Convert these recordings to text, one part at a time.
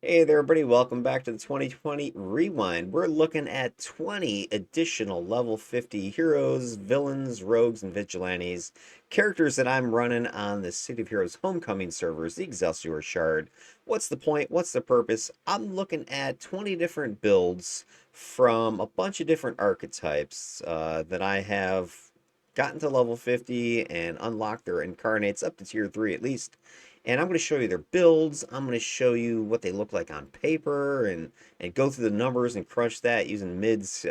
Hey there, everybody. Welcome back to the 2020 Rewind. We're looking at 20 additional level 50 heroes, villains, rogues, and vigilantes. Characters that I'm running on the City of Heroes Homecoming servers, the Excelsior Shard. What's the point? What's the purpose? I'm looking at 20 different builds from a bunch of different archetypes that I have gotten to level 50 and unlocked their incarnates up to tier 3 at least. And I'm going to show you their builds. I'm going to show you what they look like on paper and go through the numbers and crunch that using Mids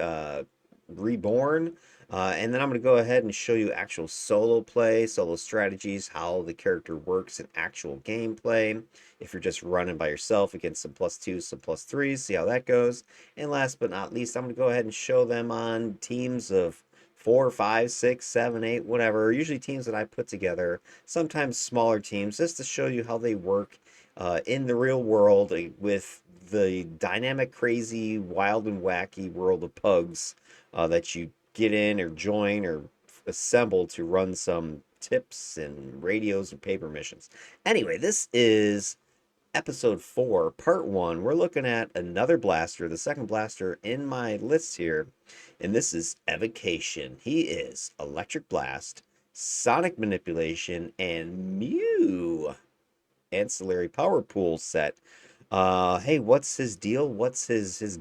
Reborn. And then I'm going to go ahead and show you actual solo play, solo strategies, how the character works in actual gameplay. If you're just running by yourself against some plus twos, some plus threes, see how that goes. And last but not least, I'm going to go ahead and show them on teams of four, five, six, seven, eight, whatever. Usually teams that I put together, sometimes smaller teams, just to show you how they work in the real world with the dynamic, crazy, wild, and wacky world of pugs that you get in or join or assemble to run some tips and radios and paper missions. Anyway, this is episode 4, part 1. We're looking at another blaster, the second blaster in my list here, and this is Evocation. He is Electric Blast, Sonic Manipulation, and Mew ancillary power pool set. Hey, what's his deal? What's his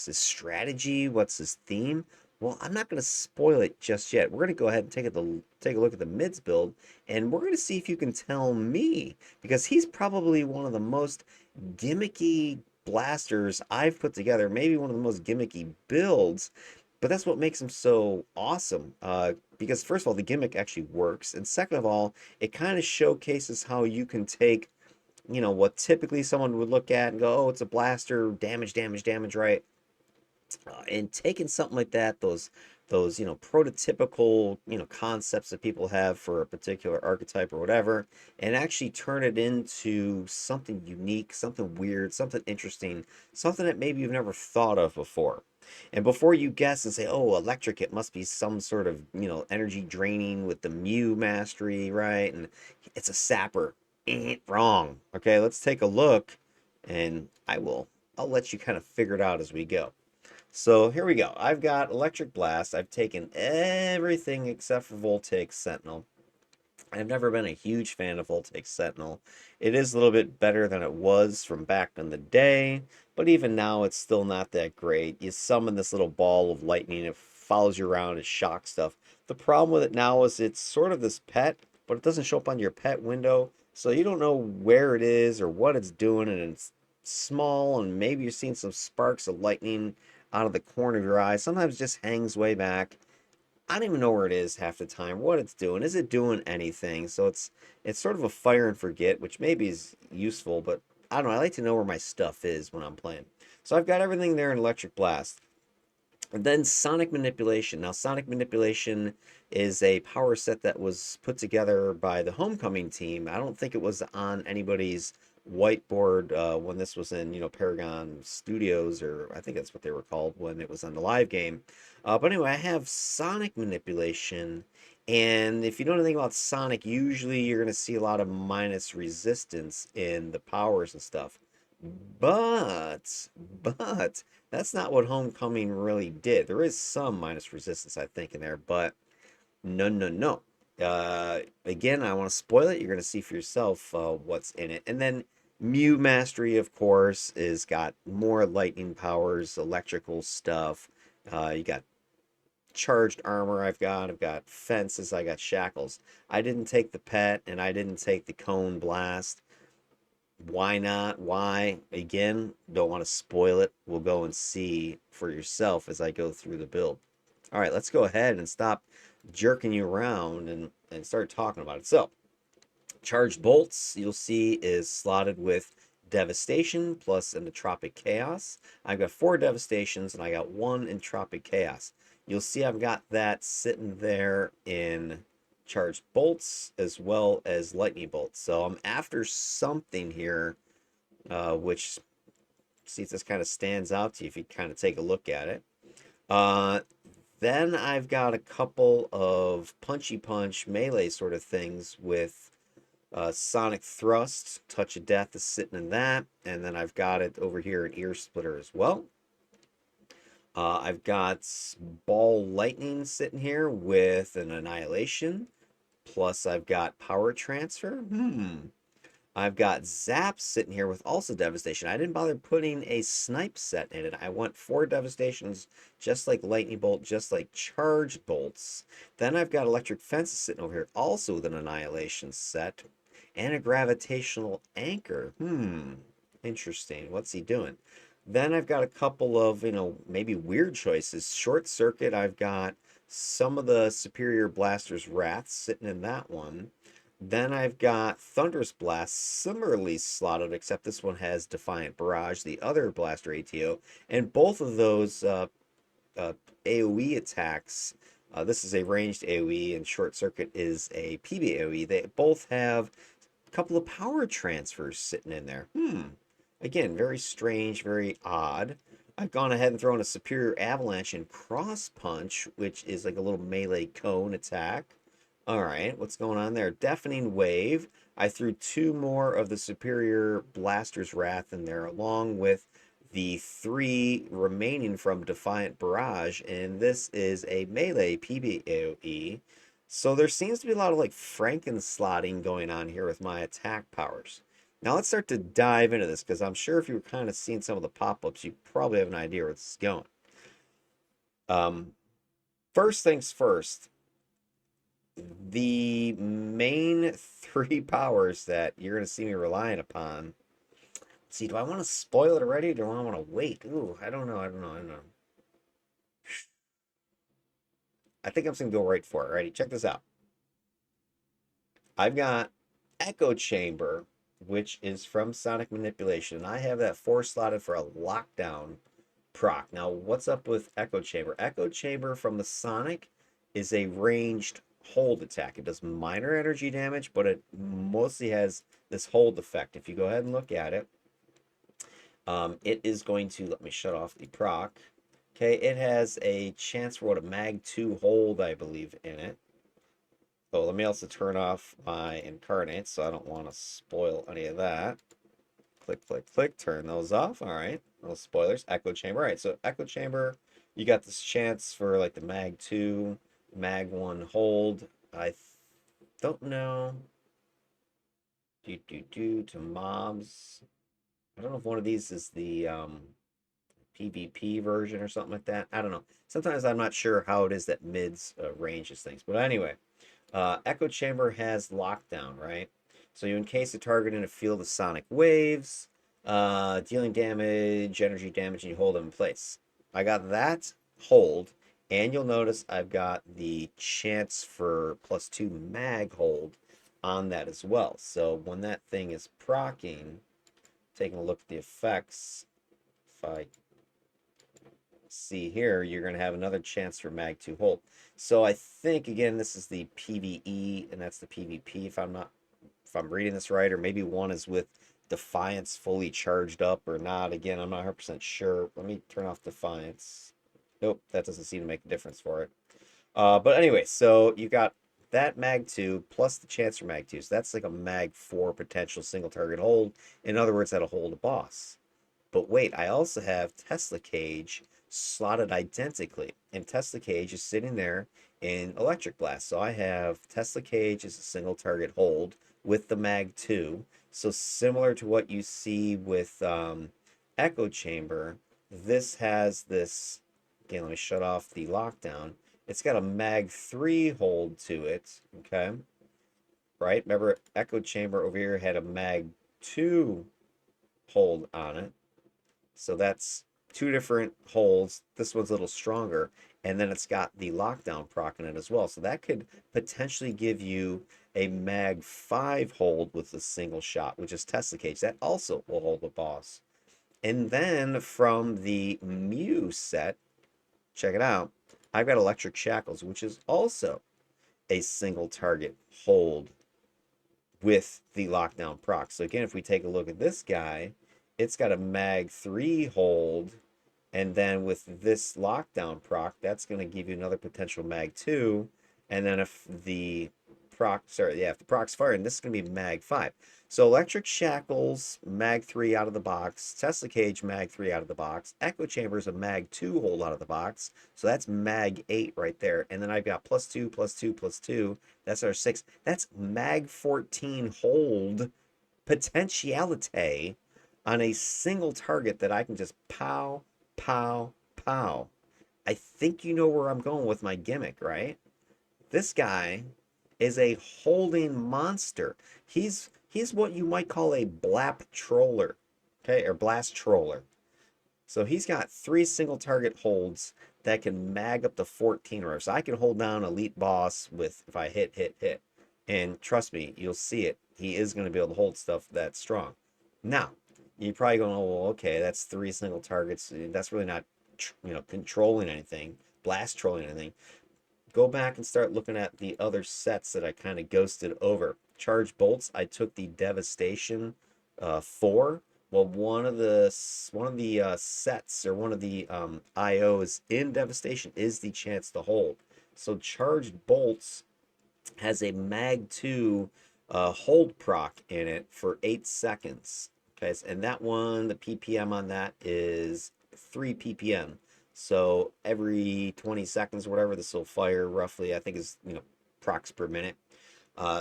strategy? What's his theme? Well, I'm not going to spoil it just yet. We're going to go ahead and take a look at the mids build, and we're going to see if you can tell me, because he's probably one of the most gimmicky blasters I've put together, maybe one of the most gimmicky builds, but that's what makes him so awesome. Because first of all, the gimmick actually works, and second of all, it kind of showcases how you can take, what typically someone would look at and go, oh, it's a blaster, damage, damage, damage, right? And taking something like that, those prototypical concepts that people have for a particular archetype or whatever, and actually turn it into something unique, something weird, something interesting, something that maybe you've never thought of before. And before you guess and say, oh, electric, it must be some sort of energy draining with the Mew mastery, right? And it's a sapper. Wrong. Okay, let's take a look, and I'll let you kind of figure it out as we go. So here we go. I've got Electric Blast. I've taken everything except for Voltaic Sentinel. I've never been a huge fan of Voltaic Sentinel. It is a little bit better than it was from back in the day, but even now it's still not that great. You summon this little ball of lightning, it follows you around, it shocks stuff. The problem with it now is it's sort of this pet, but it doesn't show up on your pet window, so you don't know where it is or what it's doing, and it's small, and maybe you're seeing some sparks of lightning out of the corner of your eye. Sometimes it just hangs way back. I don't even know where it is half the time, what it's doing. Is it doing anything? So it's sort of a fire and forget, which maybe is useful, but I don't know. I like to know where my stuff is when I'm playing. So I've got everything there in Electric Blast. And then Sonic Manipulation. Now, Sonic Manipulation is a power set that was put together by the Homecoming team. I don't think it was on anybody's whiteboard when this was in, Paragon Studios, or I think that's what they were called when it was on the live game. But anyway, I have Sonic Manipulation. And if you know anything about Sonic, usually you're going to see a lot of minus resistance in the powers and stuff. But that's not what Homecoming really did. There is some minus resistance, I think, in there, but no, no, no. Again, I want to spoil it. You're going to see for yourself what's in it. And then Mew Mastery, of course, is got more lightning powers, electrical stuff. You got charged armor. I've got fences. I got shackles. I didn't take the pet, and I didn't take the cone blast. Why not? Why? Again, don't want to spoil it. We'll go and see for yourself as I go through the build. All right, let's go ahead and stop jerking you around and start talking about it. So, charged bolts, you'll see, is slotted with Devastation plus Entropic Chaos. I've got 4 Devastations and I got 1 Entropic Chaos. You'll see I've got that sitting there in charged bolts as well as lightning bolts. So I'm after something here, which, see if this kind of stands out to you if you kind of take a look at it. Uh, then I've got a couple of punchy punch melee sort of things with Sonic Thrust, Touch of Death is sitting in that. And then I've got it over here in Ear Splitter as well. I've got Ball Lightning sitting here with an Annihilation. Plus, I've got Power Transfer. I've got Zap sitting here with also Devastation. I didn't bother putting a Snipe set in it. I want 4 Devastations, just like Lightning Bolt, just like Charged Bolts. Then I've got Electric Fences sitting over here, also with an Annihilation set. And a Gravitational Anchor. Interesting. What's he doing? Then I've got a couple of, maybe weird choices. Short Circuit, I've got some of the Superior Blaster's Wrath sitting in that one. Then I've got Thunderous Blast, similarly slotted, except this one has Defiant Barrage, the other Blaster ATO. And both of those AoE attacks, this is a ranged AoE, and Short Circuit is a PB AoE. They both have a couple of power transfers sitting in there. Again, very strange, very odd. I've gone ahead and thrown a Superior Avalanche and Cross Punch, which is like a little melee cone attack. All right, what's going on there? Deafening Wave. I threw 2 more of the Superior Blaster's Wrath in there, along with the 3 remaining from Defiant Barrage, and this is a melee PBAOE. So there seems to be a lot of like Frankenslotting going on here with my attack powers. Now let's start to dive into this, because I'm sure if you were kind of seeing some of the pop-ups, you probably have an idea where this is going. First things first, the main 3 powers that you're going to see me relying upon. Let's see, do I want to spoil it already, or do I want to wait? Ooh, I don't know. I think I'm just going to go right for it. Alrighty, check this out. I've got Echo Chamber, which is from Sonic Manipulation, and I have that 4 slotted for a lockdown proc. Now, what's up with Echo Chamber? Echo Chamber from the Sonic is a ranged hold attack. It does minor energy damage, but it mostly has this hold effect. If you go ahead and look at it, it is going to, let me shut off the proc. Okay, it has a chance for what, a Mag 2 hold, I believe, in it. Oh, let me also turn off my Incarnate, so I don't want to spoil any of that. Click, click, click, turn those off. All right, no spoilers. Echo Chamber. All right, so Echo Chamber, you got this chance for like the Mag 2, Mag 1 hold. I don't know. To mobs. I don't know if one of these is the PvP version or something like that. I don't know. Sometimes I'm not sure how it is that Mids ranges things. But anyway, Echo Chamber has lockdown, right? So you encase the target in a field of sonic waves, dealing damage, energy damage, and you hold them in place. I got that hold, and you'll notice I've got the chance for +2 mag hold on that as well. So when that thing is proccing, taking a look at the effects, if I see here, you're going to have another chance for mag 2 hold. So I think, again, this is the PvE, and that's the PvP, if I'm reading this right, or maybe one is with Defiance fully charged up or not. Again, I'm not 100% sure. Let me turn off Defiance. Nope, that doesn't seem to make a difference for it. But anyway, so you got that mag 2 plus the chance for mag 2. So that's like a mag 4 potential single target hold. In other words, that'll hold a boss. But wait, I also have Tesla Cage slotted identically. And Tesla Cage is sitting there in Electric Blast. So I have Tesla Cage as a single target hold with the Mag 2. So similar to what you see with Echo Chamber, this has this, again, let me shut off the lockdown. It's got a Mag 3 hold to it, okay? Right? Remember, Echo Chamber over here had a Mag 2 hold on it. So that's 2 different holds. This one's a little stronger. And then it's got the lockdown proc in it as well. So that could potentially give you a Mag 5 hold with a single shot, which is Tesla Cage. That also will hold the boss. And then from the Mew set, check it out, I've got Electric Shackles, which is also a single target hold with the lockdown proc. So again, if we take a look at this guy, it's got a Mag 3 hold, and then with this lockdown proc, that's going to give you another potential Mag 2, and then if the proc, sorry, yeah, if the proc's firing, this is going to be mag 5. So electric shackles, mag 3 out of the box. Tesla cage, mag 3 out of the box. Echo chambers, a mag 2 hold out of the box. So that's mag 8 right there. And then I've got plus 2, plus 2, plus 2. That's our 6. That's mag 14 hold potentiality on a single target that I can just pow, pow, pow. I think you know where I'm going with my gimmick, right? This guy is a holding monster. He's what you might call a blap troller, okay, or blast troller. So he's got 3 single target holds that can mag up to 14 or so I can hold down elite boss with if I hit, hit, hit. And trust me, you'll see it. He is going to be able to hold stuff that strong. Now, you're probably going, oh, well, okay, that's 3 single targets. That's really not, controlling anything, blast trolling anything. Go back and start looking at the other sets that I kind of ghosted over. Charge bolts, I took the Devastation 4. Well, one of the sets or one of the IOs in Devastation is the chance to hold. So charged bolts has a mag 2 hold proc in it for 8 seconds. Okay, and that one, the ppm on that is 3 ppm. So every 20 seconds or whatever, this will fire roughly, I think is, procs per minute.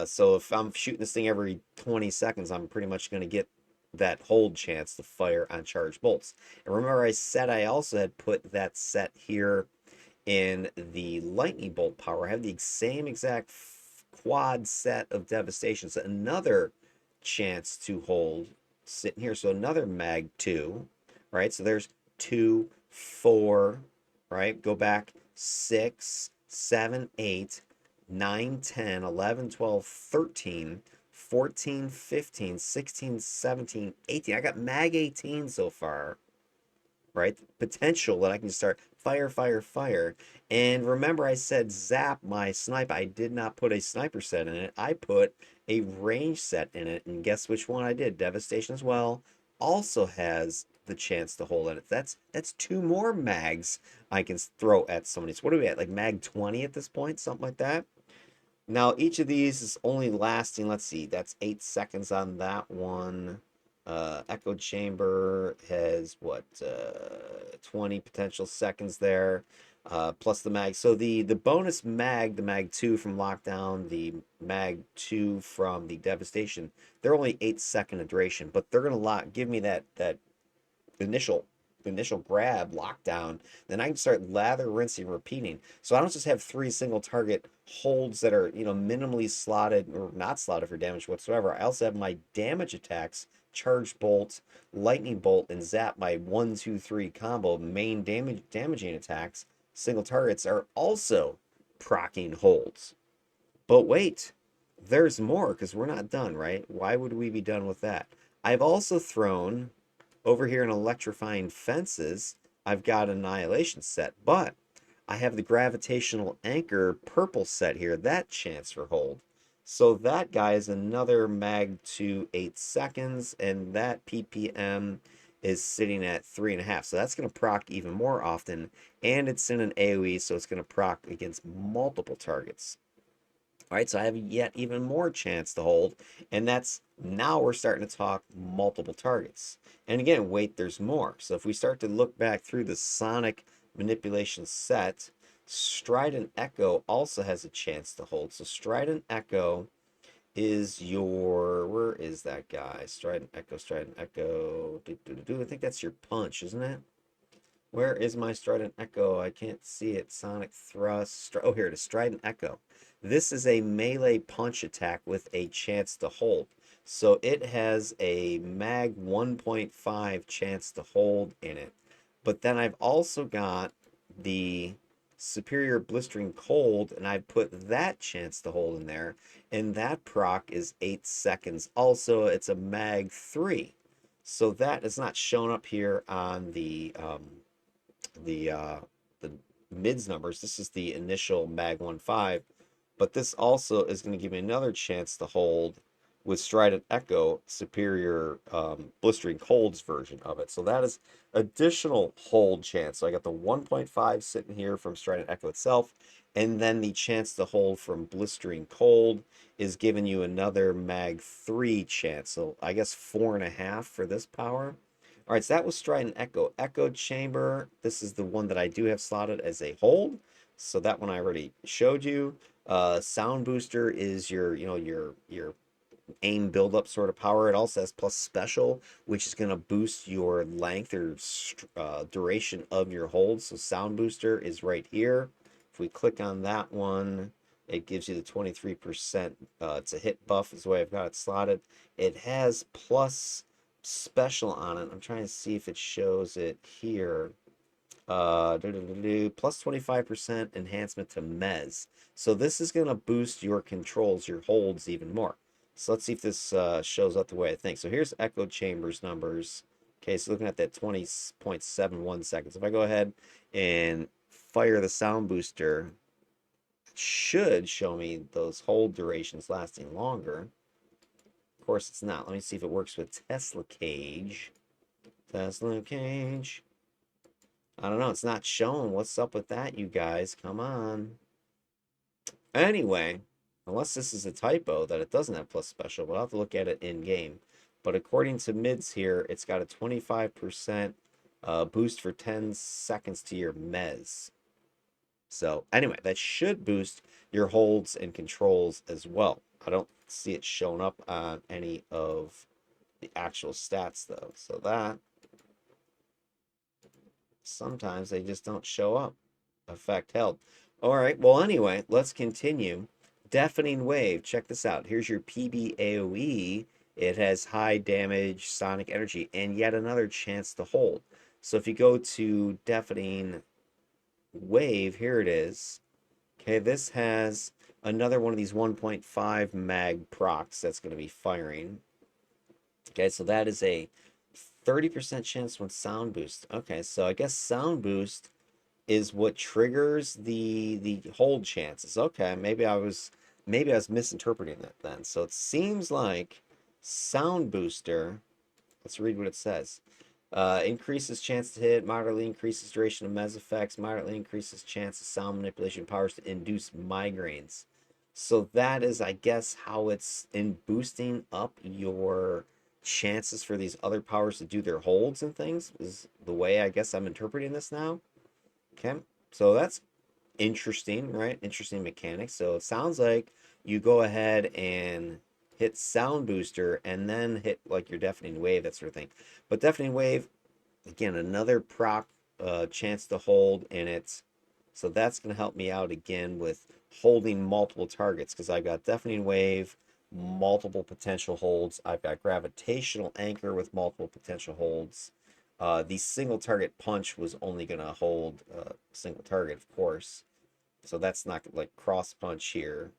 So if I'm shooting this thing every 20 seconds, I'm pretty much going to get that hold chance to fire on charged bolts. And remember I said I also had put that set here in the lightning bolt power. I have the same exact quad set of devastation. So another chance to hold sitting here. So another mag 2, right? So there's 2, 4, right? Go back 6, 7, 8, 9, 10, 11, 12, 13, 14, 15, 16, 17, 18. I got mag 18 so far, right? Potential that I can start fire, fire, fire. And remember, I said zap my snipe. I did not put a sniper set in it. I put a range set in it. And guess which one I did? Devastation as well. Also has the chance to hold it. That's 2 more mags I can throw at somebody. So what are we at? Like mag 20 at this point? Something like that. Now, each of these is only lasting, let's see, that's 8 seconds on that one. Echo Chamber has, 20 potential seconds there, plus the mag. So the bonus mag, the mag 2 from Lockdown, the mag 2 from the Devastation, they're only 8-second duration, but they're going to give me that initial grab lockdown, then I can start lather, rinsing, repeating. So I don't just have 3 single target holds that are minimally slotted or not slotted for damage whatsoever. I also have my damage attacks, charge bolt, lightning bolt, and zap. My 1 2 3 combo main damaging attacks single targets are also proccing holds. But wait, there's more because we're not done, right? Why would we be done with that? I've also thrown over here in Electrifying Fences, I've got Annihilation set, but I have the Gravitational Anchor purple set here, that chance for hold. So that guy is another mag to 8 seconds, and that PPM is sitting at 3.5. So that's going to proc even more often, and it's in an AoE, so it's going to proc against multiple targets. All right, so I have yet even more chance to hold, and that's now we're starting to talk multiple targets. And again, wait, there's more. So if we start to look back through the Sonic manipulation set, Strident Echo also has a chance to hold. So Strident Echo is where is that guy? Strident Echo, Strident Echo. I think that's your punch, isn't it? Where is my Strident Echo? I can't see it. Sonic Thrust. Oh, here it is. Strident Echo. This is a melee punch attack with a chance to hold. So it has a mag 1.5 chance to hold in it. But then I've also got the Superior Blistering Cold, and I put that chance to hold in there. And that proc is 8 seconds. Also, it's a mag 3. So that is not shown up here on the mids numbers. This is the initial mag 1.5, but this also is going to give me another chance to hold with Strident Echo Superior Blistering Colds version of it. So that is additional hold chance. So I got the 1.5 sitting here from Strident Echo itself, and then the chance to hold from Blistering Cold is giving you another Mag 3 chance. So I guess 4.5 for this power. All right, so that was Strident Echo. Echo Chamber, this is the one that I do have slotted as a hold. So that one I already showed you. Sound Booster is your, your aim build-up sort of power. It also has plus special, which is going to boost your length or duration of your hold. So Sound Booster is right here. If we click on that one, it gives you the 23%. It's a hit buff is the way I've got it slotted. It has plus special on it. I'm trying to see if it shows it here. Plus 25% enhancement to Mez. So this is going to boost your controls, your holds even more. So let's see if this shows up the way I think. So here's Echo Chambers numbers. Okay, so looking at that 20.71 seconds. If I go ahead and fire the sound booster, it should show me those hold durations lasting longer. Of course, it's not. Let me see if it works with Tesla Cage. Tesla Cage. I don't know. It's not showing. What's up with that, you guys? Come on. Anyway, unless this is a typo that it doesn't have plus special, but I'll have to look at it in game. But according to Mids here, it's got a 25% boost for 10 seconds to your Mez. So anyway, that should boost your holds and controls as well. I don't see it showing up on any of the actual stats though. So that sometimes they just don't show up. Effect held. All right, well, anyway, let's continue. Deafening Wave. Check this out. Here's your PB AoE. It has high damage, sonic energy, and yet another chance to hold. So if you go to Deafening Wave, here it is. Okay, this has another one of these 1.5 mag procs that's going to be firing. Okay, so that is a 30% chance when Sound Boost. Okay, so I guess Sound Boost is what triggers the hold chances. Okay, maybe I was misinterpreting that then. So it seems like Sound Booster, let's read what it says. Increases chance to hit, moderately increases duration of Mez effects, moderately increases chance of sound manipulation powers to induce migraines. So that is, I guess, how it's in boosting up your chances for these other powers to do their holds and things, is the way I guess I'm interpreting this now. Okay, so that's interesting, right? Interesting mechanics. So it sounds like you go ahead and hit Sound Booster and then hit like your Deafening Wave, that sort of thing. But Deafening Wave, again, another proc chance to hold in it. So that's going to help me out again with holding multiple targets because I've got Deafening Wave, multiple potential holds. I've got Gravitational Anchor with multiple potential holds. The single target punch was only going to hold single target, of course. So that's not like cross punch here.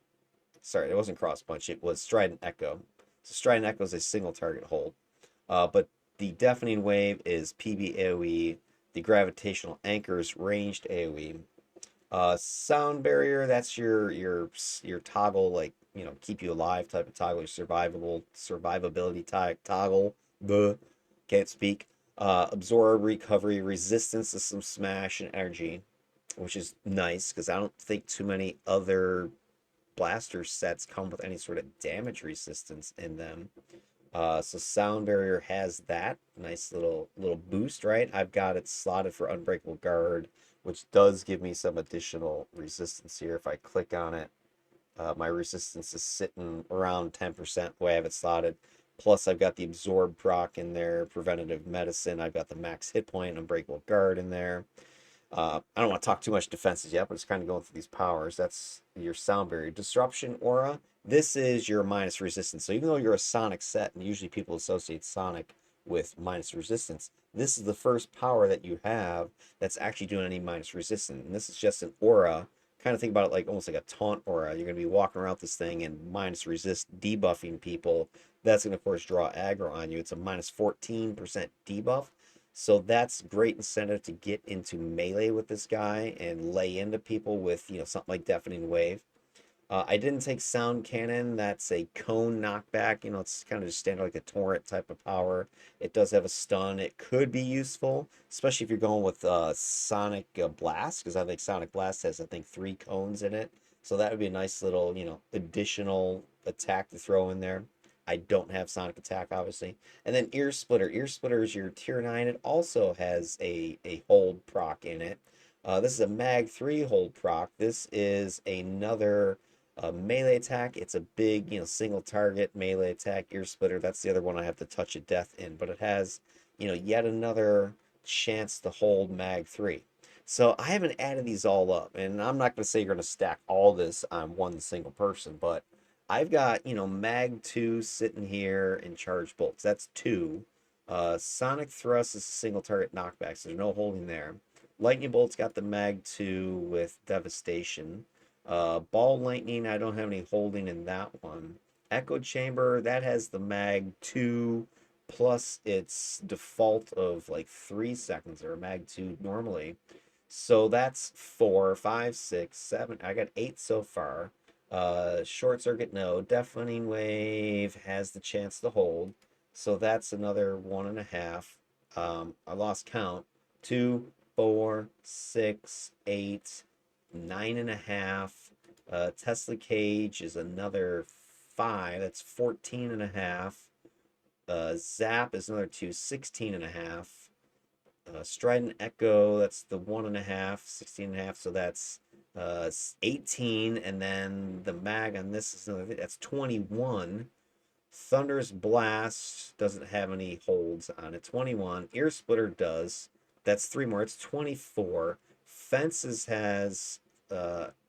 Sorry, it wasn't cross punch. It was Strident Echo. So Strident Echo is a single target hold. But the Deafening Wave is PB AoE. The Gravitational Anchor is ranged AoE. Sound Barrier, that's your toggle, like, keep you alive type of toggle, your survivability type toggle. Can't speak. Absorb, recovery, resistance to some smash and energy, which is nice because I don't think too many other blaster sets come with any sort of damage resistance in them. So Sound Barrier has that nice little boost, right? I've got it slotted for Unbreakable Guard, which does give me some additional resistance here. If I click on it, my resistance is sitting around 10% the way I have it slotted. Plus, I've got the Absorb proc in there, Preventative Medicine. I've got the max hit point, Unbreakable Guard in there. I don't want to talk too much defenses yet, but it's kind of going through these powers. That's your Sound Barrier. Disruption Aura. This is your minus resistance. So even though you're a Sonic set, and usually people associate Sonic with minus resistance, this is the first power that you have that's actually doing any minus resistance. And this is just an aura. Kind of think about it like almost like a taunt aura. You're going to be walking around this thing and minus resist debuffing people. That's going to, of course, draw aggro on you. It's a minus 14% debuff. So that's great incentive to get into melee with this guy and lay into people with, something like Deafening Wave. I didn't take Sound Cannon. That's a cone knockback. You know, it's kind of just standard like a torrent type of power. It does have a stun. It could be useful, especially if you're going with Sonic Blast, because I think Sonic Blast has, I think, 3 cones in it. So that would be a nice little, you know, additional attack to throw in there. I don't have Sonic Attack, obviously. And then Ear Splitter. Ear Splitter is your tier 9. It also has a hold proc in it. This is a Mag 3 hold proc. This is another melee attack. It's a big, you know, single target melee attack. Ear Splitter. That's the other one I have to touch of death in. But it has, you know, yet another chance to hold Mag 3. So I haven't added these all up. And I'm not going to say you're going to stack all this on one single person. But I've got, you know, Mag 2 sitting here and Charge Bolts. That's 2. Sonic Thrust is a single target knockback. So there's no holding there. Lightning Bolt's got the Mag 2 with Devastation. Ball Lightning, I don't have any holding in that one. Echo Chamber, that has the Mag 2 plus its default of like 3 seconds or Mag 2 normally. So that's 4, 5, 6, 7. I got 8 so far. Short Circuit, no. Deafening Wave has the chance to hold. So that's another 1.5. I lost count. 2, 4, 6, 8, 9.5. Tesla Cage is another 5. That's 14.5. Zap is another 2, 16.5. Strident Echo, that's the 1.5, 16.5. So that's 18. And then the mag on this is another, that's 21. Thunderous Blast doesn't have any holds on it. 21. Ear Splitter does. That's 3 more. It's 24. Fences has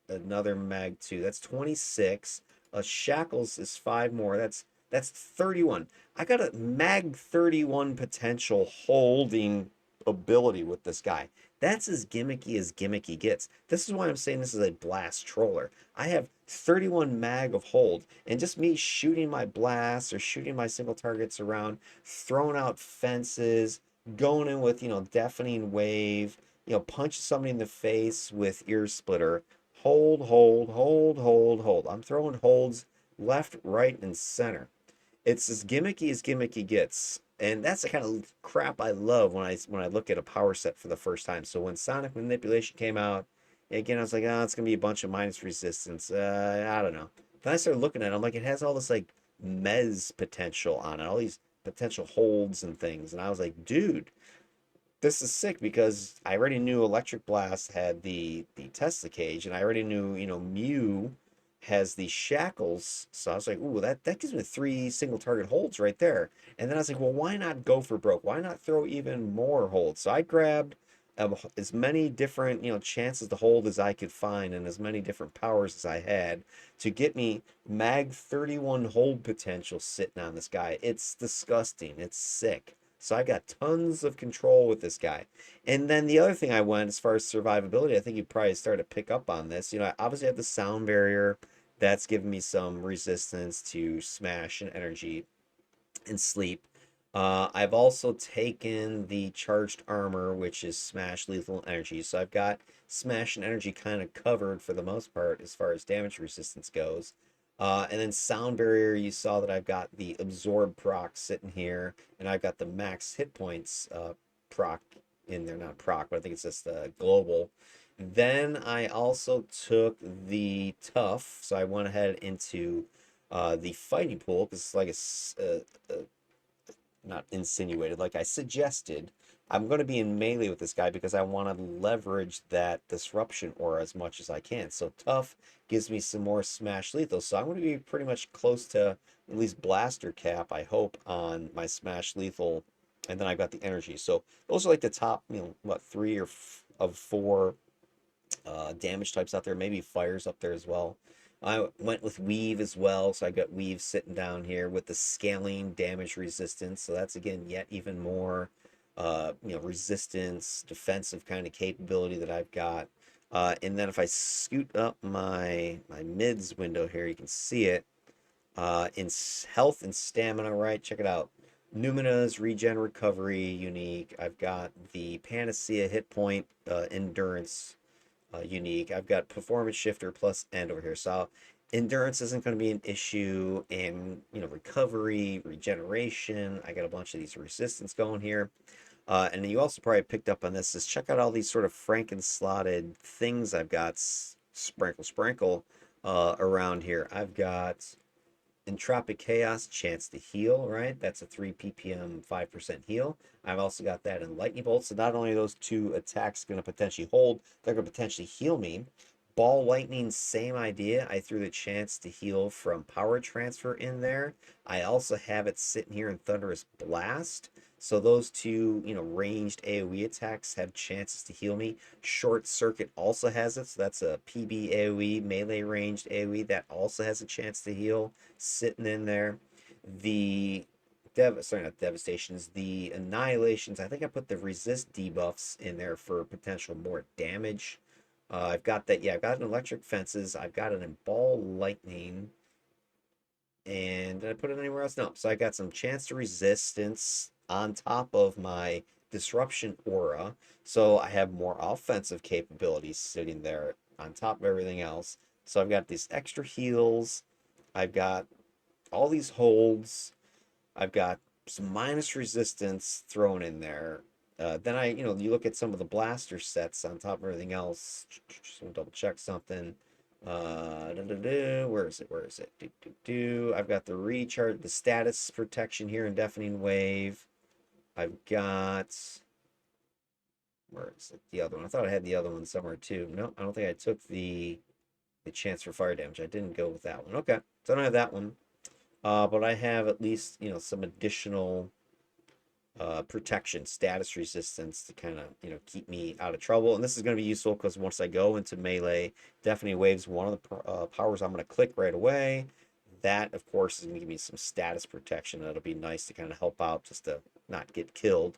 another mag 2. That's 26. Shackles is 5 more. That's 31. I got a mag 31 potential holding ability with this guy. That's as gimmicky gets. This is why I'm saying this is a Blastroller. I have 31 mag of hold, and just me shooting my blasts or shooting my single targets around, throwing out fences, going in with, you know, deafening wave, you know, punch somebody in the face with ear splitter. Hold, hold, hold, hold, hold. I'm throwing holds left, right, and center. It's as gimmicky gets. And that's the kind of crap I love when I look at a power set for the first time. So when Sonic Manipulation came out, again, I was like, oh, it's gonna be a bunch of minus resistance. I don't know. Then I started looking at it, I'm like, it has all this like mez potential on it, all these potential holds and things. And I was like, dude, this is sick because I already knew Electric Blast had the Tesla cage, and I already knew, you know, Mew has the shackles. So I was like, ooh, that gives me 3 single target holds right there. And then I was like, well, why not go for broke? Why not throw even more holds? So I grabbed as many different, you know, chances to hold as I could find, and as many different powers as I had to get me mag 31 hold potential sitting on this guy. It's disgusting. It's sick. So I got tons of control with this guy. And then the other thing I went as far as survivability, I think you probably started to pick up on this. You know, I obviously have the sound barrier. That's given me some resistance to smash and energy and sleep. I've also taken the charged armor, which is smash, lethal, energy. So I've got smash and energy kind of covered for the most part as far as damage resistance goes. And then sound barrier, you saw that I've got the absorb proc sitting here, and I've got the max hit points proc in there, not proc, but I think it's just global. Then I also took the tough, so I went ahead into the fighting pool because it's like a not insinuated, like I suggested, I'm going to be in melee with this guy because I want to leverage that disruption aura as much as I can. So tough gives me some more smash lethal. So I'm going to be pretty much close to at least blaster cap, I hope, on my smash lethal. And then I got the energy. So those are like the top, you know, what, 3 or of 4 damage types out there. Maybe fire's up there as well. I went with weave as well, so I got weave sitting down here with the scaling damage resistance. So that's again yet even more, you know, resistance, defensive kind of capability that I've got. And then if I scoot up my mids window here, you can see it in health and stamina. Right, check it out. Numina's regen recovery unique. I've got the Panacea hit point endurance unique. I've got performance shifter plus end over here. So Endurance isn't going to be an issue, and recovery, regeneration. I got a bunch of these resistance going here. And you also probably picked up on this, is check out all these sort of Franken-slotted things I've got sprinkle around here. I've got Entropic Chaos, chance to heal, right? That's a 3 ppm, 5% heal. I've also got that in Lightning Bolt. So not only are those two attacks going to potentially hold, they're going to potentially heal me. Ball Lightning, same idea. I threw the chance to heal from Power Transfer in there. I also have it sitting here in Thunderous Blast. So those two, ranged AoE attacks have chances to heal me. Short Circuit also has it. So that's a PB AoE, melee ranged AoE that also has a chance to heal sitting in there. The sorry, not Devastations, the Annihilations. I think I put the resist debuffs in there for potential more damage. I've got that. Yeah, I've got an Electric Fences. I've got it in Ball Lightning. And did I put it anywhere else? No. So I got some chance to resistance on top of my disruption aura. So I have more offensive capabilities sitting there on top of everything else. So I've got these extra heals. I've got all these holds. I've got some minus resistance thrown in there. Then you look at some of the blaster sets on top of everything else. Just double check something. Where is it? Where is it? I've got the recharge, the status protection here in Deafening Wave. I've got, where is it? The other one. I thought I had the other one somewhere too. No, I don't think I took the chance for fire damage. I didn't go with that one. Okay, so I don't have that one. But I have at least, some additional protection, status resistance to kind of, keep me out of trouble. And this is going to be useful because once I go into melee, Deafening Wave's one of the powers I'm going to click right away. That, of course, is going to give me some status protection. That'll be nice to kind of help out just to not get killed.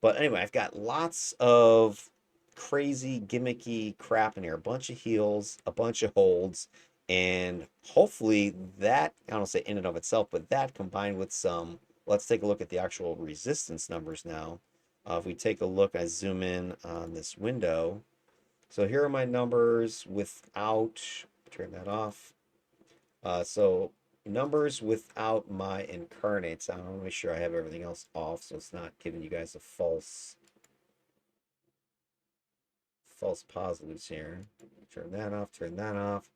But anyway, I've got lots of crazy gimmicky crap in here. A bunch of heals, a bunch of holds, and hopefully that, I don't say in and of itself, but that combined with some, let's take a look at the actual resistance numbers now. If we take a look, I zoom in on this window. So here are my numbers without, turn that off. So numbers without my incarnates. I want to make sure I have everything else off so it's not giving you guys a false positives here. Turn that off, turn that off.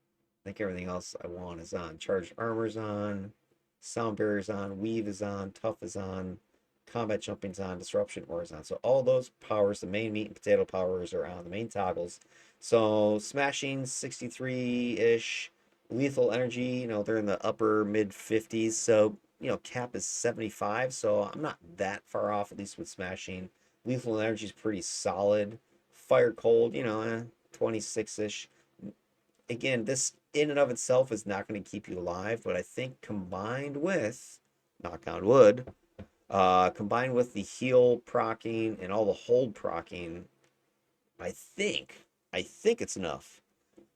I think everything else I want is on. Charged armor's on, sound barrier's on, weave is on, tough is on, combat jumping's on, disruption aura is on. So all those powers, the main meat and potato powers are on, the main toggles. So smashing 63-ish, lethal energy, they're in the upper mid 50s. So, cap is 75. So I'm not that far off, at least with smashing. Lethal energy is pretty solid. Fire cold, 26-ish. Again, this in and of itself is not going to keep you alive, but I think combined with, knock on wood, combined with the heal procking and all the hold procking, I think it's enough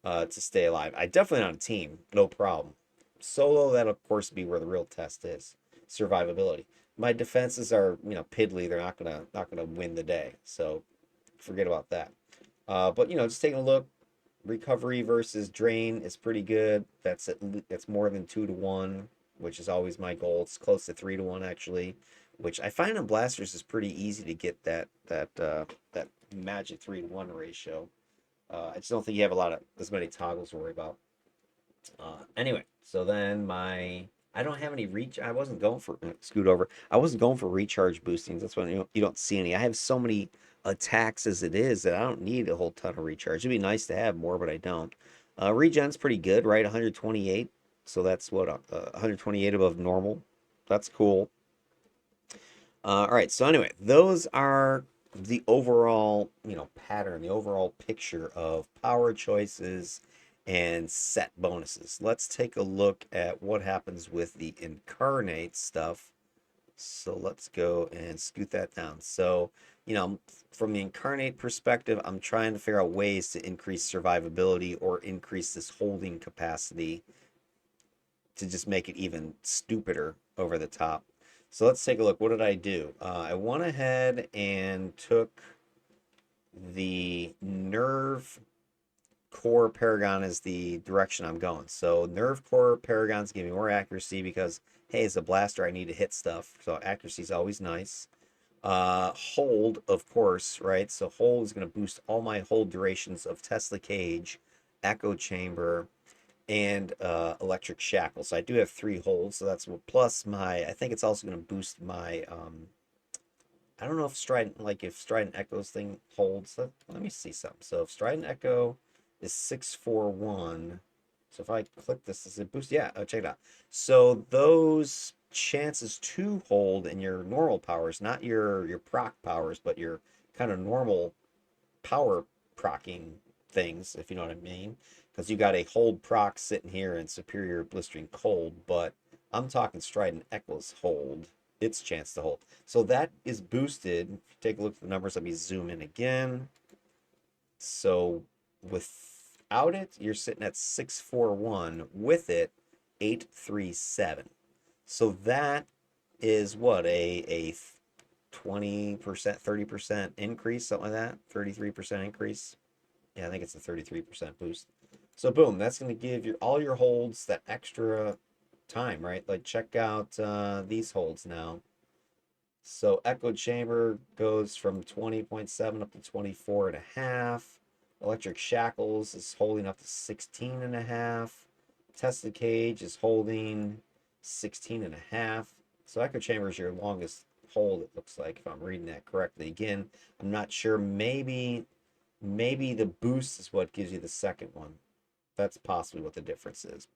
to stay alive. I definitely on a team, no problem. Solo, that'll of course be where the real test is, survivability. My defenses are, piddly. They're not gonna win the day, so forget about that. But just taking a look, recovery versus drain is pretty good. That's more than 2 to 1, which is always my goal. It's close to 3 to 1 actually, which I find on blasters is pretty easy to get that magic 3 to 1 ratio. I just don't think you have as many toggles to worry about. Anyway, so then I don't have any reach. I wasn't going for scoot over. I wasn't going for recharge boostings. That's why you don't see any. I have so many attacks as it is that I don't need a whole ton of recharge. It'd be nice to have more, but I don't. Regen's pretty good, right? 128. So that's what 128 above normal. That's cool. All right. So anyway, those are the overall, pattern, the overall picture of power choices and set bonuses. Let's take a look at what happens with the incarnate stuff. So let's go and scoot that down. So, from the incarnate perspective, I'm trying to figure out ways to increase survivability or increase this holding capacity to just make it even stupider over the top. So let's take a look. What did I do? I went ahead and took the nerve core Paragon is the direction I'm going. So nerve core Paragon's giving me more accuracy because hey, as a blaster, I need to hit stuff. So accuracy is always nice. Hold, of course, right? So hold is going to boost all my hold durations of Tesla Cage, Echo Chamber, and Electric Shackle. So I do have 3 holds. So that's plus my. I think it's also going to boost my. I don't know if Strident, like if Strident Echo's thing holds. Let me see something. So if Strident Echo is 641. So if I click this, does it boost? Yeah, oh, check it out. So those chances to hold in your normal powers, not your proc powers, but your kind of normal power procking things, if you know what I mean. Because you got a hold proc sitting here in Superior Blistering Cold, but I'm talking Strident Echo's hold, its chance to hold. So that is boosted. If you take a look at the numbers, let me zoom in again. So without it, you're sitting at 641. With it, 837. So that is what a 20%, 30% increase, something like that. 33% increase. Yeah, I think it's a 33% boost. So boom, that's going to give your all your holds that extra time, right? Like check out these holds now. So Echo Chamber goes from 20.7 up to 24 and a half. Electric Shackles is holding up to 16 and a half. Tesla Cage is holding 16 and a half. So Echo Chamber is your longest hold, it looks like, if I'm reading that correctly. Again, I'm not sure. Maybe the boost is what gives you the second one. That's possibly what the difference is.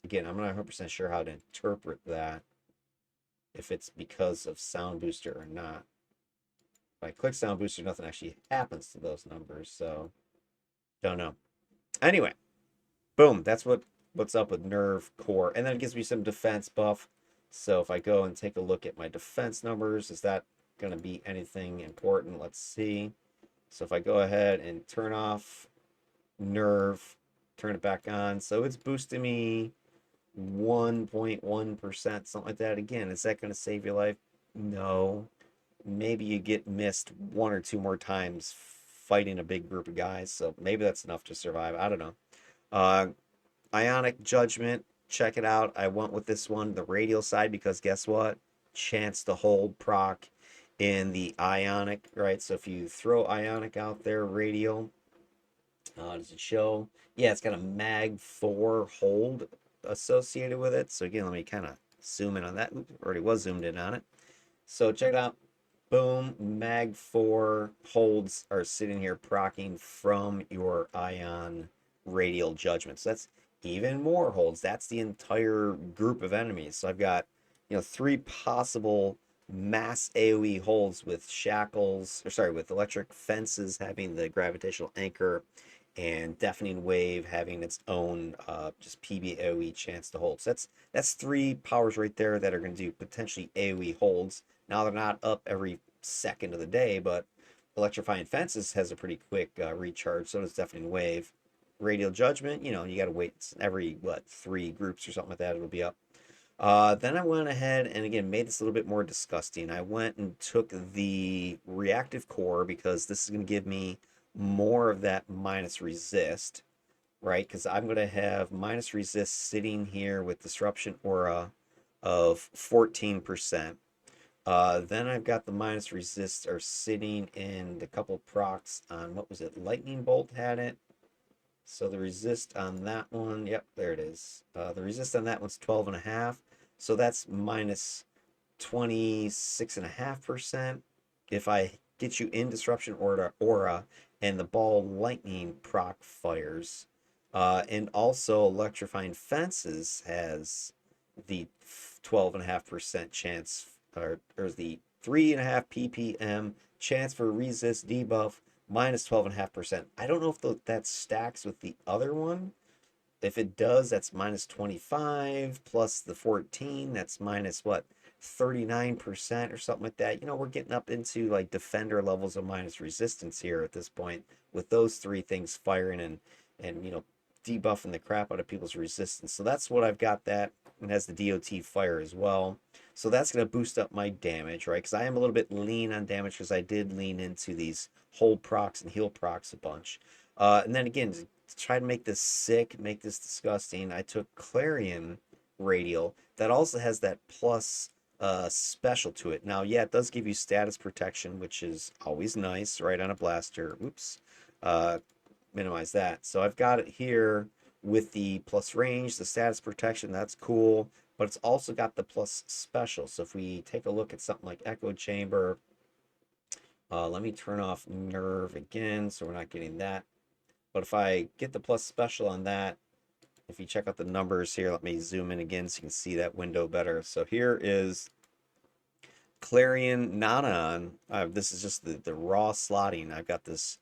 Again, I'm not 100% sure how to interpret that, if it's because of Sound Booster or not. If I click Sound Booster, nothing actually happens to those numbers, so don't know. Anyway, boom, that's what's up with Nerve Core. And then it gives me some defense buff. So if I go and take a look at my defense numbers, is that going to be anything important? Let's see. So if I go ahead and turn off Nerve, turn it back on, so it's boosting me 1.1%, something like that. Again, is that going to save your life? No. Maybe you get missed 1 or 2 more times fighting a big group of guys, so maybe that's enough to survive. I don't know. Uh, Ionic Judgment, check it out. I went with this one, the radial side, because guess what? Chance to hold proc in the Ionic, right? So if you throw Ionic out there, radial, does it show? Yeah, it's got a Mag 4 hold associated with it. So again, let me kind of zoom in on that. Oops, already was zoomed in on it. So check it out. Boom, Mag 4 holds are sitting here procking from your Ion Radial Judgment. So that's even more holds. That's the entire group of enemies. So I've got, 3 possible mass AoE holds with shackles, or sorry, with electric fences having the gravitational anchor and deafening wave having its own just PB AoE chance to hold. So that's 3 powers right there that are going to do potentially AoE holds. Now they're not up every second of the day, but electrifying fences has a pretty quick recharge. So does deafening wave. Radial Judgment, you got to wait every 3 groups or something like that. It'll be up. Then I went ahead and again made this a little bit more disgusting. I went and took the reactive core because this is going to give me more of that minus resist, right? Because I'm going to have minus resist sitting here with disruption aura of 14%. Then I've got the minus resist are sitting in the couple procs on, what was it? Lightning Bolt had it. So the resist on that one, yep, there it is. The resist on that one's 12 and a half. So that's minus 26.5%. If I get you in disruption aura and the ball lightning proc fires. And also electrifying fences has the 12.5% chance, or the 3.5 ppm chance for resist debuff minus 12.5%. I don't know if that stacks with the other one. If it does, that's minus 25 plus the 14. That's minus what? 39% or something like that. We're getting up into like defender levels of minus resistance here at this point with those 3 things firing and debuffing the crap out of people's resistance. So that's what I've got. That and has the DOT fire as well. So that's going to boost up my damage, right? Because I am a little bit lean on damage because I did lean into these hold procs and heal procs a bunch. And then again, to try to make this sick, make this disgusting, I took Clarion Radial that also has that plus special to it. Now, yeah, it does give you status protection, which is always nice, right on a blaster. Oops. Uh, Minimize that. So I've got it here with the plus range, the status protection, that's cool, but it's also got the plus special. So if we take a look at something like Echo Chamber, let me turn off Nerve again so we're not getting that. But if I get the plus special on that, if you check out the numbers here, let me zoom in again so you can see that window better. So here is Clarion not on. This is just the raw slotting. I've got this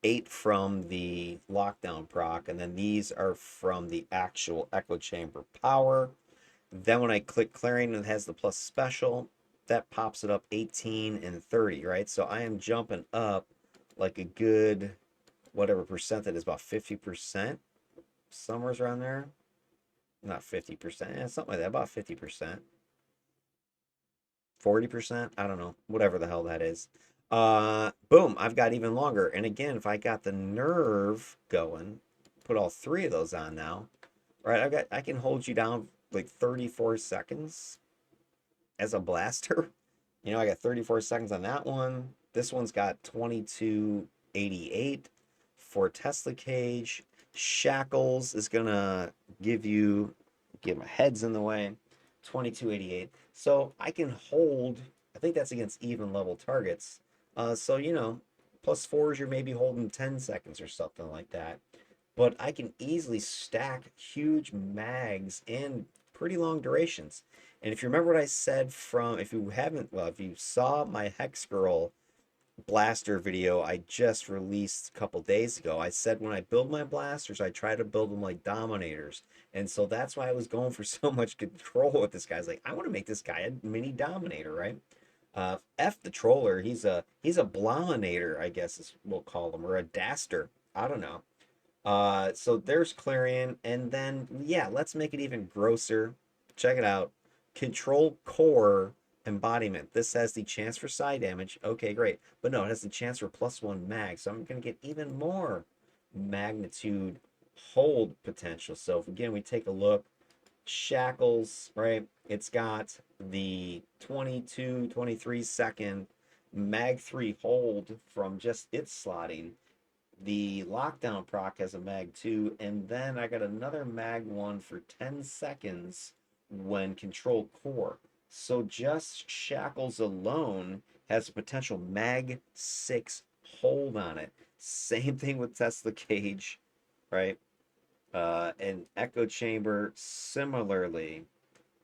8 from the lockdown proc, and then these are from the actual Echo Chamber power. Then when I click Clarion, it has the plus special. That pops it up 18 and 30, right? So I am jumping up like a good, whatever percent that is, about 50%. Somewhere's around there. Not 50%, yeah, something like that, about 50%. 40%, I don't know, whatever the hell that is. Boom, I've got even longer. And again, if I got the nerve going, put all three of those on now, right? I can hold you down like 34 seconds as a blaster. You know, I got 34 seconds on that one. This one's got 2288 for Tesla cage. Shackles is gonna give you, get my head's in the way, 2288. So I can hold, I think that's against even level targets. So, you know, plus fours, you're maybe holding 10 seconds or something like that. But I can easily stack huge mags in pretty long durations. And if you remember what I said from, if you haven't, well, if you saw my Hex Girl blaster video I just released a couple days ago, I said when I build my blasters, I try to build them like Dominators. And so that's why I was going for so much control with this guy. I was like, I want to make this guy a mini Dominator, right? F the Troller, he's a Blominator, I guess is we'll call him, or a Daster. I don't know. So there's Clarion, and then yeah, let's make it even grosser. Check it out. Control Core Embodiment. This has the chance for side damage. Okay, great. But no, it has the chance for +1 mag. So I'm gonna get even more magnitude hold potential. So if again we take a look, Shackles, right? It's got the 22, 23-second mag 3 hold from just its slotting. The lockdown proc has a mag 2, and then I got another mag 1 for 10 seconds when control core. So just Shackles alone has a potential mag 6 hold on it. Same thing with Tesla Cage, right? And Echo Chamber similarly,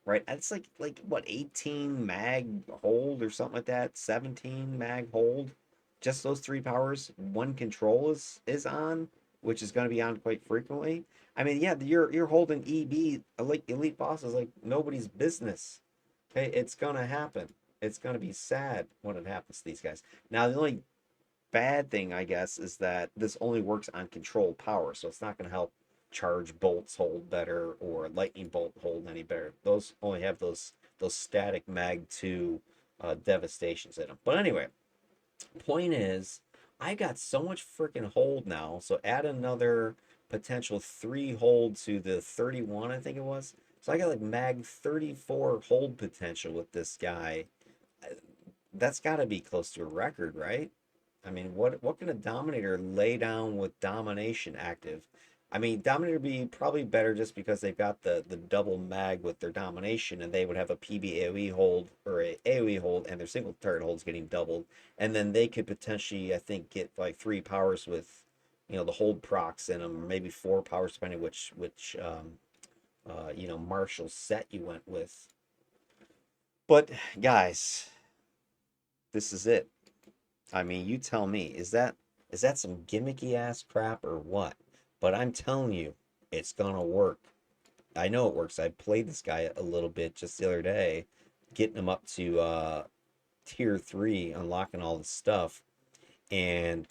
right? It's like what, 18 mag hold or something like that, 17 mag hold. Just those three powers, one control is on, which is going to be on quite frequently. I mean, yeah, you're holding EB like elite bosses like nobody's business. Okay, it's gonna happen. It's gonna be sad when it happens to these guys. Now, the only bad thing, I guess, is that this only works on control power, so it's not going to help charge bolts hold better or lightning bolt hold any better. Those only have those static mag 2 devastations in them. But anyway, point is, I got so much freaking hold now. So add another potential 3 hold to the 31, I think it was. So I got like mag 34 hold potential with this guy. That's got to be close to a record, right? I mean, what can a Dominator lay down with Domination active? I mean, Dominator would be probably better just because they've got the double mag with their Domination, and they would have a PB AoE hold or a AoE hold, and their single turret holds getting doubled, and then they could potentially, I think, get like 3 powers with, you know, the hold procs in them, or maybe 4 powers depending which martial set you went with. But guys, this is it. I mean, you tell me, is that some gimmicky ass crap or what? But I'm telling you, it's gonna work. I know it works. I played this guy a little bit just the other day, getting him up to tier 3, unlocking all the stuff, and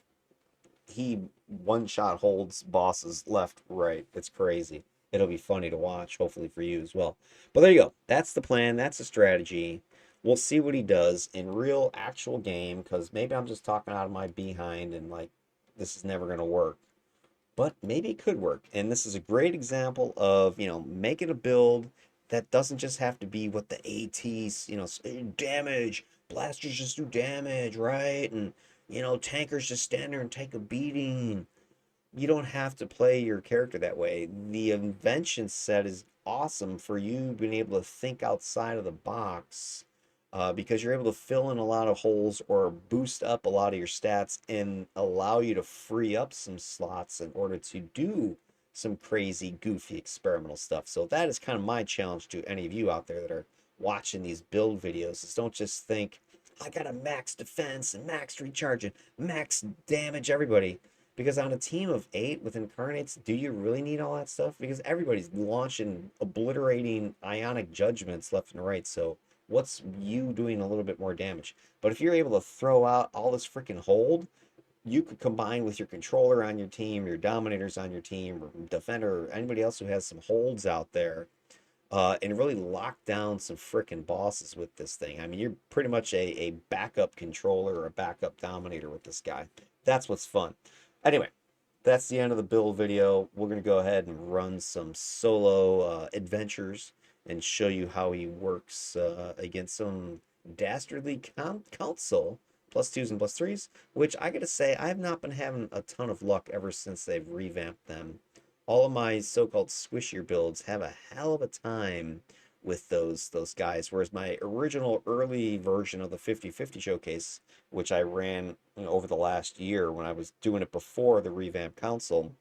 he one shot holds bosses left, right. It's crazy. It'll be funny to watch, hopefully for you as well. But there you go. That's the plan. That's the strategy. We'll see what he does in real actual game, because maybe I'm just talking out of my behind and like this is never gonna work. but maybe it could work. And this is a great example of, making a build that doesn't just have to be what the ATs, damage, blasters just do damage, right? And, tankers just stand there and take a beating. You don't have to play your character that way. The invention set is awesome for you being able to think outside of the box, because you're able to fill in a lot of holes or boost up a lot of your stats and allow you to free up some slots in order to do some crazy, goofy experimental stuff. So that is kind of my challenge to any of you out there that are watching these build videos, is don't just think, I got a max defense and max recharge and max damage everybody. Because on a team of 8 with incarnates, do you really need all that stuff? Because everybody's launching, obliterating ionic judgments left and right. So what's you doing a little bit more damage? But if you're able to throw out all this freaking hold, you could combine with your controller on your team, your dominators on your team, or defender, or anybody else who has some holds out there, and really lock down some freaking bosses with this thing. I mean, you're pretty much a backup controller or a backup dominator with this guy. That's what's fun. Anyway, that's the end of the build video. We're going to go ahead and run some solo adventures and show you how he works against some dastardly council plus twos and plus threes, which I gotta say, I have not been having a ton of luck ever since they've revamped them. All of my so-called squishier builds have a hell of a time with those guys, whereas my original early version of the 50/50 showcase, which I ran, over the last year when I was doing it before the revamp console,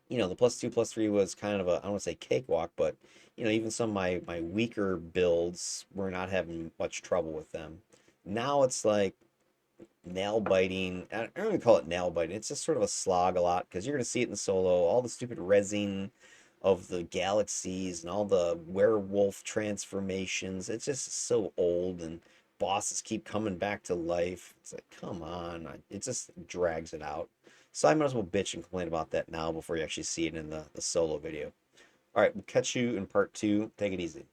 the plus two, plus three was kind of a, I don't want to say cakewalk, but even some of my weaker builds were not having much trouble with them. Now it's like nail biting. I don't even call it nail biting. It's just sort of a slog a lot because you're going to see it in solo. All the stupid resin of the galaxies and all the werewolf transformations. It's just so old, and bosses keep coming back to life. It's like, come on. It just drags it out. So I might as well bitch and complain about that now before you actually see it in the solo video. All right, we'll catch you in part two. Take it easy.